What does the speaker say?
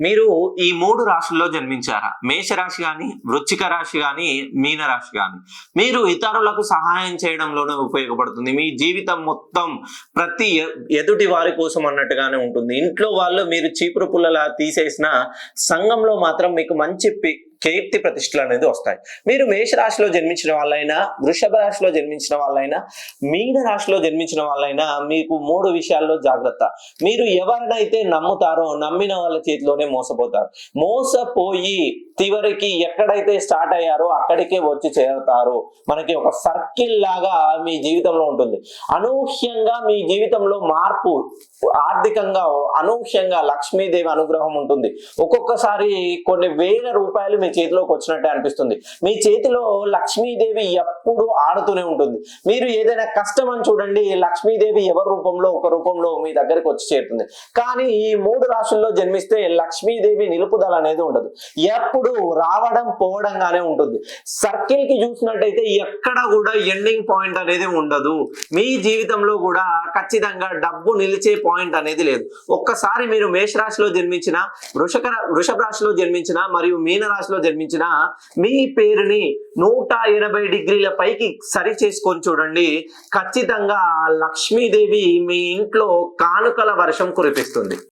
మీరు ఈ 3 రాశుల్లో జన్మించారా? మేషరాశి గాని, వృశ్చిక రాశి గాని, మీన రాశి గాని. మీరు ఇతరులకు సహాయం చేయడంలోనే ఉపయోగపడుతుంది. మీ జీవితం మొత్తం ప్రతి ఎదుటి వారి కోసం అన్నట్టుగానే ఉంటుంది. ఇంట్లో వాళ్ళు మీరు చీపురు పుల్లలా తీసేసిన సంఘంలో మాత్రం మీకు మంచి కీర్తి ప్రతిష్టలు అనేది వస్తాయి. మీరు మేషరాశిలో జన్మించిన వాళ్ళైనా, వృషభ రాశిలో జన్మించిన వాళ్ళైనా, మీన రాశిలో జన్మించిన వాళ్ళైనా మీకు 3 విషయాల్లో జాగ్రత్త. మీరు ఎవరినైతే నమ్ముతారో నమ్మిన వాళ్ళ చేతిలోనే మోసపోతారు. మోసపోయి చివరికి ఎక్కడైతే స్టార్ట్ అయ్యారో అక్కడికే వచ్చి చేరుతారు. మనకి ఒక సర్కిల్ లాగా మీ జీవితంలో ఉంటుంది. అనూహ్యంగా మీ జీవితంలో మార్పు, ఆర్థికంగా అనూహ్యంగా లక్ష్మీదేవి అనుగ్రహం ఉంటుంది. ఒక్కొక్కసారి కొన్ని వేల రూపాయలు మీ చేతిలోకి వచ్చినట్టే అనిపిస్తుంది. మీ చేతిలో లక్ష్మీదేవి ఎప్పుడు ఆడుతూనే ఉంటుంది. మీరు ఏదైనా కష్టం అని చూడండి, లక్ష్మీదేవి ఎవరి రూపంలో ఒక రూపంలో మీ దగ్గరికి వచ్చి చేరుతుంది. కానీ ఈ 3 రాశుల్లో జన్మిస్తే లక్ష్మీదేవి నిలుపుదల అనేది ఉండదు. ఎప్పుడు రావడం పోవడంగానే ఉంటుంది. సర్కిల్ కి చూసినట్టయితే ఎక్కడ కూడా ఎండింగ్ పాయింట్ అనేది ఉండదు. మీ జీవితంలో కూడా ఖచ్చితంగా డబ్బు నిలిచే పాయింట్ అనేది లేదు. ఒక్కసారి మీరు మేషరాశిలో జన్మించిన, వృషభ రాశిలో జన్మించిన మరియు మీన రాశిలో జన్మించిన మీ పేరుని 180 డిగ్రీల పైకి సరి చేసుకొని చూడండి. ఖచ్చితంగా లక్ష్మీదేవి మీ ఇంట్లో కానుకల వర్షం కురిపిస్తుంది.